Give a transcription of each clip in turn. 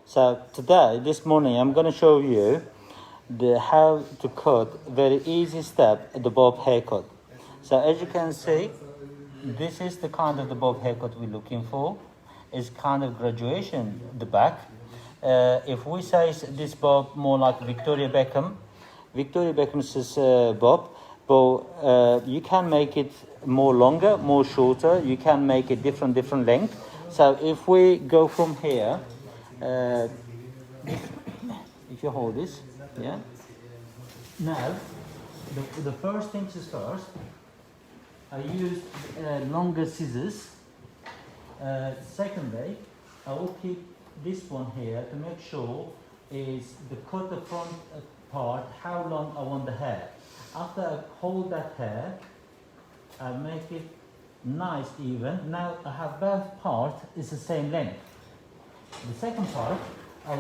So today, this morning, I'm going to show you how to cut very easy step the bob haircut. So as you can see, this is the kind of the bob haircut we're looking for. It's kind of graduation the back. If we say this bob more like Victoria Beckham's bob, but you can make it more longer, more shorter. You can make it different length. So if we go from here, if you hold this, yeah. Now, the first things is first. I used longer scissors. Secondly, I will keep this one here to make sure is the cut the front part, how long I want the hair. After I hold that hair, I make it nice even. Now I have both parts is the same length. The second part, I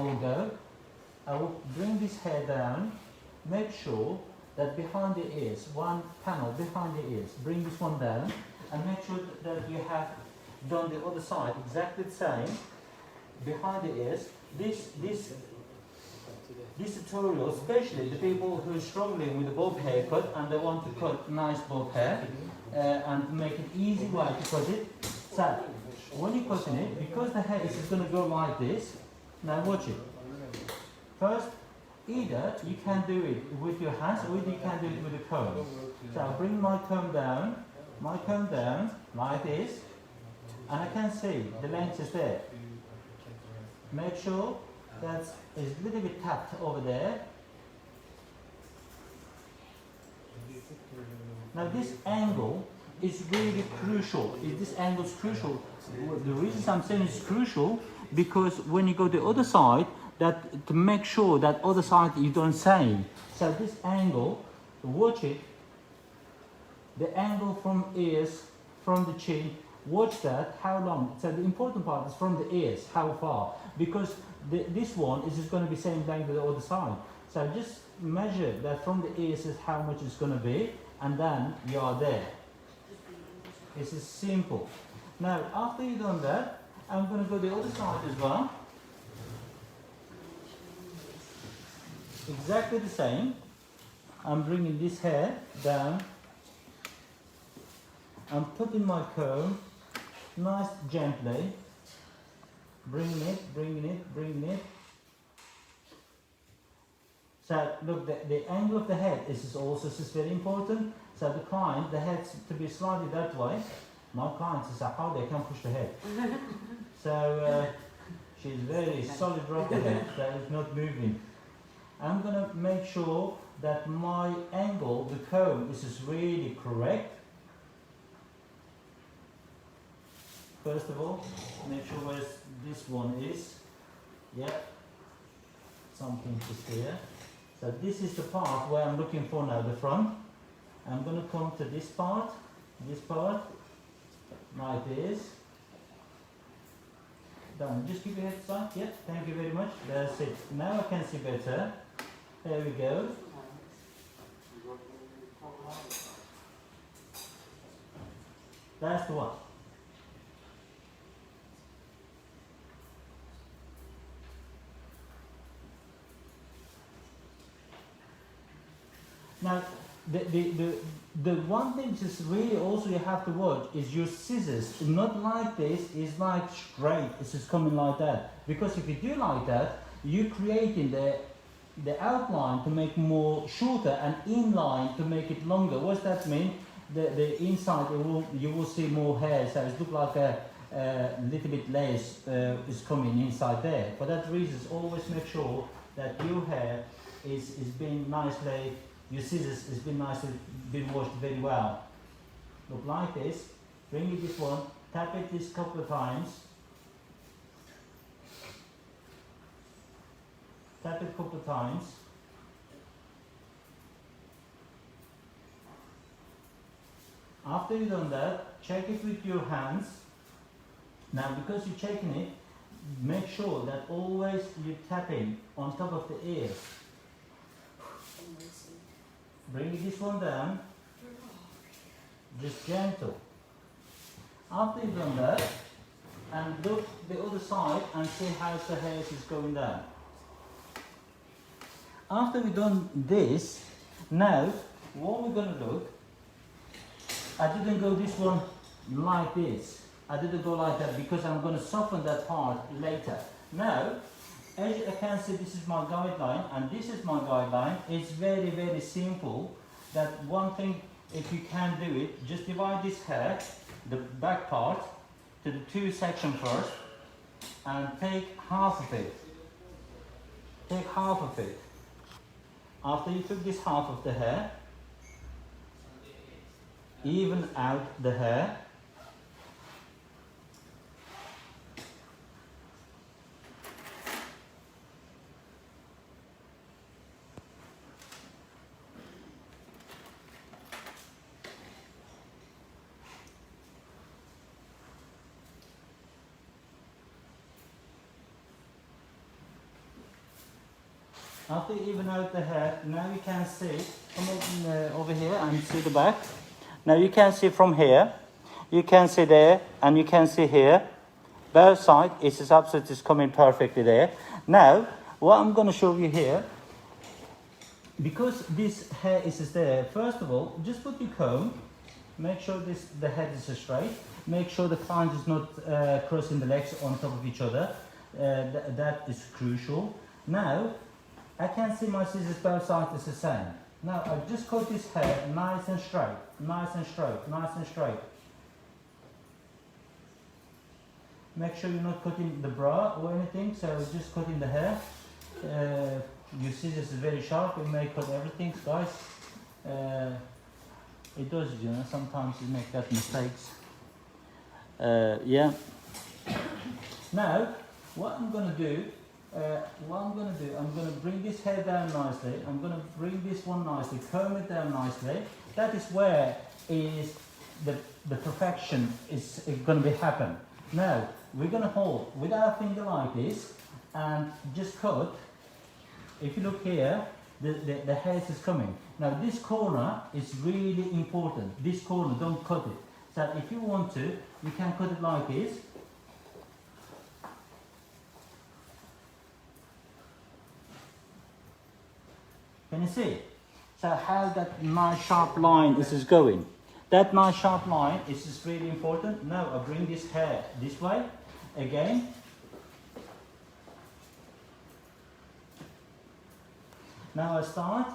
will bring this hair down, make sure that behind the ears, one panel behind the ears, bring this one down and make sure that you have done the other side exactly the same behind the ears. This tutorial, especially the people who are struggling with the bob haircut and they want to cut nice bob hair and make it easy way to cut it. So when you're cutting it, because the hair is going to go like this, now watch it. First, either you can do it with your hands or you can do it with a comb. So I'll bring my comb down like this, and I can see the length is there. Make sure that is a little bit tapped over there. Now this angle is really crucial. This angle is crucial. The reason I'm saying it's crucial because when you go to the other side, that to make sure that other side you don't same. So this angle, watch it. The angle from ears, from the chin. Watch that, how long. So the important part is from the ears, how far. Because this one is just going to be same length as the other side. So just measure that from the ears is how much it's going to be, and then you are there. This is simple. Now, after you've done that, I'm going to go the other side as well. Exactly the same. I'm bringing this hair down. I'm putting my comb nice gently, bringing it. So look, the angle of the head is also very important. So the client, the head to be slightly that way. My client says how they can push the head. So she's very solid right the head, so it's not moving. I'm going to make sure that my angle, the comb, is really correct. First of all, make sure where this one is. Yeah, something just here. So this is the part where I'm looking for now, the front. I'm going to come to this part, like this. Done. Just keep your head side. Yeah, thank you very much. That's it. Now I can see better. There we go. That's the one. Now, the one thing is really also you have to watch is your scissors. Not like this, it's like straight, it's just coming like that. Because if you do like that, you're creating the outline to make more shorter and inline to make it longer. What does that mean? The inside you will see more hair, so it looks like a little bit less is coming inside there. For that reason, always make sure that your hair is being nicely. Your scissors has been nicely been washed very well. Look like this. Bring it this one. Tap it this couple of times. Tap it a couple of times. After you've done that, check it with your hands. Now, because you're checking it, make sure that always you're tapping on top of the ears. Bring this one down, just gentle. After you've done that, and look the other side and see how the hair is going down. After we've done this, now what we're going to look, I didn't go this one like this. I didn't go like that because I'm going to soften that part later. Now, as you can see, this is my guideline and this is my guideline. It's very, very simple. That one thing, if you can do it, just divide this hair, the back part, to the two sections first and take half of it. Take half of it. After you took this half of the hair, even out the hair. After you even out the hair, now you can see, come over here and see the back. Now you can see from here, you can see there, and you can see here. Both sides, it's absolutely coming perfectly there. Now, what I'm going to show you here, because this hair is there, first of all, just put your comb, make sure the head is straight, make sure the client is not crossing the legs on top of each other. That is crucial. Now, I can see my scissors both sides is the same. Now I just cut this hair nice and straight, nice and straight, nice and straight. Make sure you're not cutting the bra or anything, so just cutting the hair. Your scissors is very sharp, it may cut everything, guys. It does, you know, sometimes you make that mistakes. Yeah. Now, what I'm going to do, I'm going to bring this hair down nicely. I'm going to bring this one nicely, comb it down nicely. That is where is the perfection is going to be happen. Now, we're going to hold with our finger like this and just cut. If you look here, the hair is coming. Now, this corner is really important. This corner, don't cut it. So if you want to, you can cut it like this. Can you see? So how that nice sharp line is going. That nice sharp line is just really important. Now I bring this hair this way again. Now I start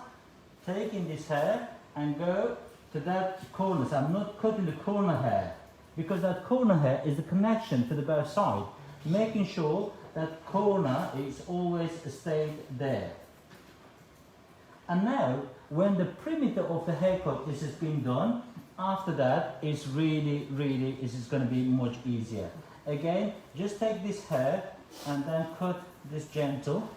taking this hair and go to that corner. So I'm not cutting the corner hair because that corner hair is the connection to the both sides. Making sure that corner is always stayed there. And now, when the perimeter of the haircut is being done, after that, it's really, it's going to be much easier. Again, just take this hair and then cut this gentle.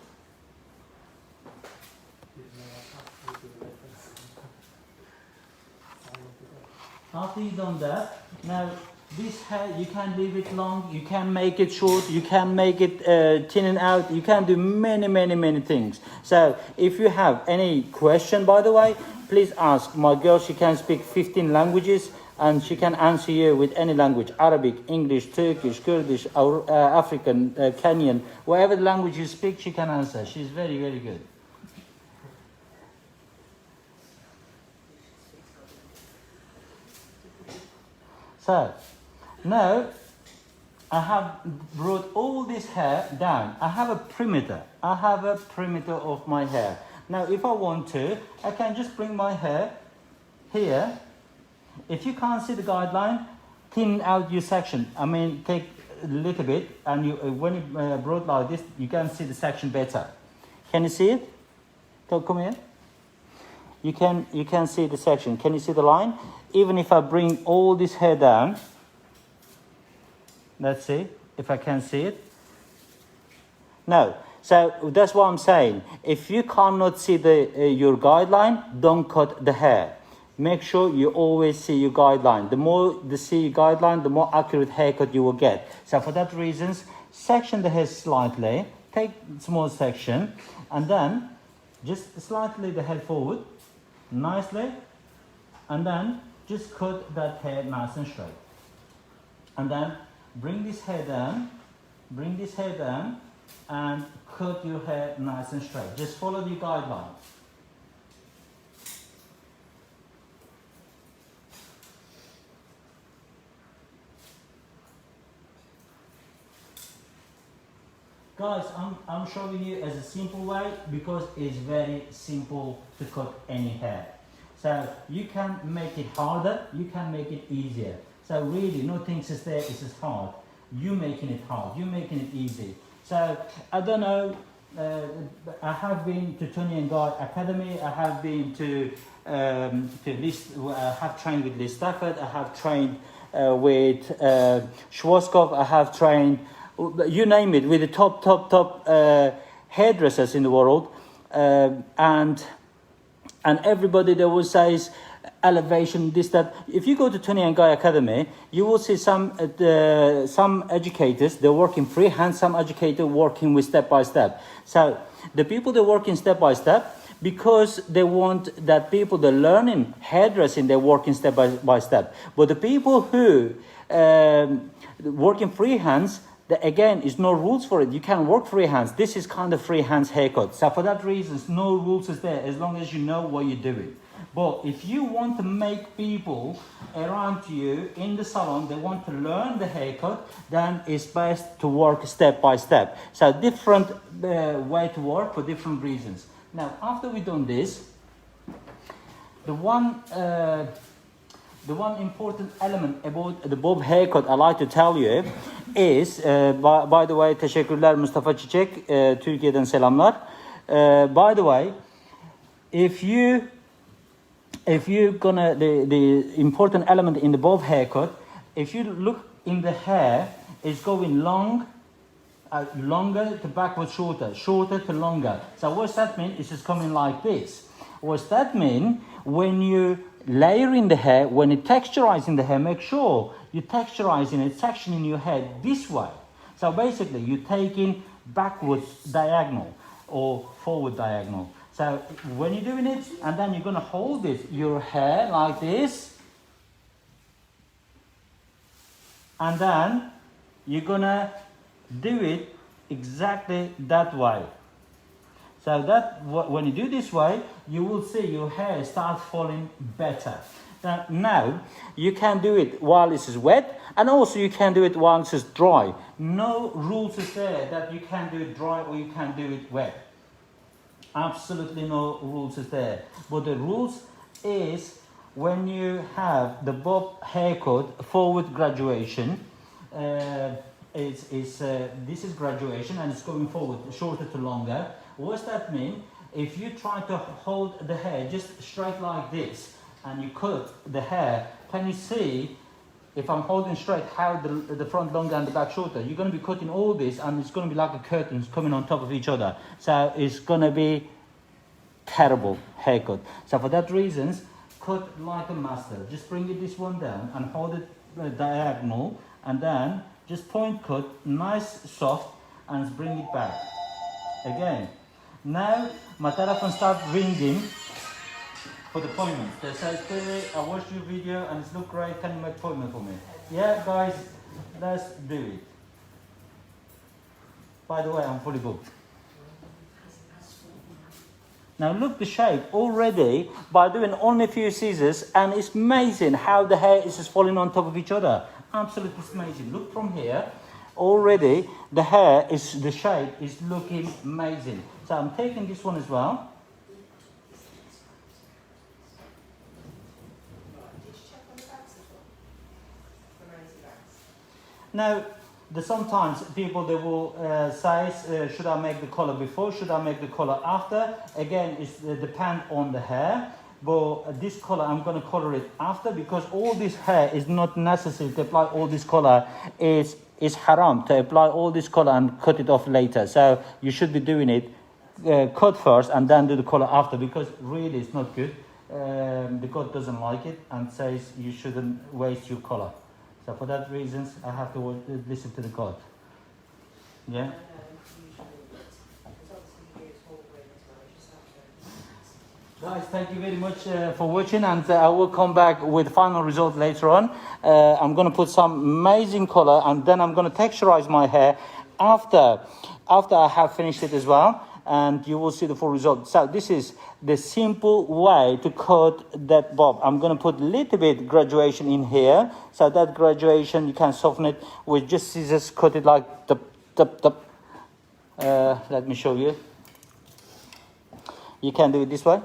After you've done that, now this hair, you can leave it long, you can make it short, you can make it thinning out, you can do many things. So if you have any question, by the way, please ask. My girl, she can speak 15 languages and she can answer you with any language: Arabic, English, Turkish, Kurdish, African, Kenyan, whatever the language you speak, she can answer. She's very good. So now I have brought all this hair down. I have a perimeter. I have a perimeter of my hair. Now if I want to, I can just bring my hair here. If you can't see the guideline, thin out your section. I mean, take a little bit, and you, when you brought like this, you can see the section better. Can you see it? Come here. You can see the section. Can you see the line? Even if I bring all this hair down, let's see if I can see it. No. So that's what I'm saying. If you cannot see your guideline, don't cut the hair. Make sure you always see your guideline. The more you see your guideline, the more accurate haircut you will get. So for that reasons, section the hair slightly, take small section, and then just slightly the head forward, nicely, and then just cut that hair nice and straight. And then bring this hair down bring this hair down and cut your hair nice and straight. Just follow the guideline. Guys, I'm showing you as a simple way because it's very simple to cut any hair. So you can make it harder, you can make it easier. So really, nothing is there is as hard. You making it hard, you making it easy. So I don't know. I have been to Tony and Guy Academy. I have been to I have trained with Lee Stafford. I have trained with Schwarzkopf. I have trained, you name it, with the top hairdressers in the world, and everybody there will say elevation, this, that. If you go to Tony and Guy Academy, you will see some educators, they're working freehand, some educators working with step by step. So the people that working step by step, because they want that people that learning hairdressing, they're working step by step. But the people who working freehands, again, is no rules for it. You can work freehands. This is kind of freehands haircut. So for that reason, no rules is there as long as you know what you're doing. But if you want to make people around you in the salon, they want to learn the haircut, then it's best to work step by step. So different way to work for different reasons. Now, after we've done this, the one important element about the bob haircut I like to tell you is, by the way, teşekkürler Mustafa Çiçek, Türkiye'den selamlar. By the way, if you're gonna, the important element in the bob haircut, if you look in the hair, it's going longer to backwards, shorter to longer. So what's that mean? It's just coming like this. What's that mean? When you layering the hair, when you're texturizing the hair, make sure you're texturizing it, sectioning your hair this way. So basically, you're taking backwards diagonal or forward diagonal. So when you're doing it, and then you're going to hold it, your hair like this, and then you're going to do it exactly that way. So that when you do this way, you will see your hair start falling better. Now you can do it while it is wet, and also you can do it while it is dry. No rules is there that you can do it dry or you can do it wet. Absolutely no rules is there. But the rules is when you have the bob haircut forward graduation, this is graduation and it's going forward, shorter to longer. What's that mean? If you try to hold the hair just straight like this and you cut the hair, can you see if I'm holding straight how the front longer and the back shorter? You're going to be cutting all this and it's going to be like a curtains coming on top of each other. So it's going to be terrible haircut. So for that reasons, cut like a master. Just bring it this one down and hold it diagonal, and then just point cut, nice soft, and bring it back. Again. Now my telephone starts ringing for the appointment. They say, "Billy, I watched your video and it's looked great. Can you make an appointment for me?" Yeah, guys, let's do it. By the way, I'm fully booked. Now look the shape already by doing only a few scissors, and it's amazing how the hair is just falling on top of each other. Absolutely amazing. Look from here. Already the hair is, the shape is looking amazing. So I'm taking this one as well. Now, sometimes people they will say, should I make the color before? Should I make the color after? Again, it depends on the hair. But this color, I'm going to color it after, because all this hair is not necessary to apply all this color. It's haram to apply all this color and cut it off later. So you should be doing it cut first and then do the color after, because really it's not good. The God doesn't like it and says you shouldn't waste your color. So for that reasons, I have to listen to the God. Yeah. Guys, thank you very much for watching, and I will come back with final result later on. I'm going to put some amazing color, and then I'm going to texturize my hair after I have finished it as well, and you will see the full result. So this is the simple way to coat that bob. I'm going to put a little bit graduation in here, so that graduation you can soften it with just scissors, cut it like the. Let me show you. You can do it this way.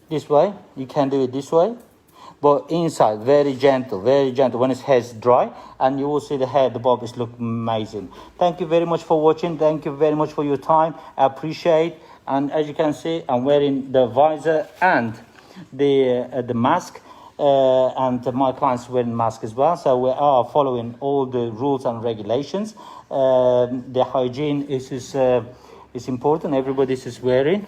This way, you can do it this way, but inside very gentle when its hair's dry, and you will see the hair, the bob is look amazing. Thank you very much for watching. Thank you very much for your time. I appreciate. And as you can see, I'm wearing the visor and the mask, and my clients wearing mask as well. So we are following all the rules and regulations. The hygiene is important. Everybody is wearing.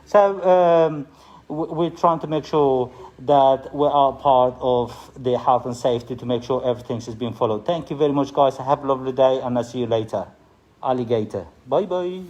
So. We're trying to make sure that we are part of the health and safety to make sure everything is being followed. Thank you very much, guys. Have a lovely day, and I'll see you later. Alligator. Bye-bye.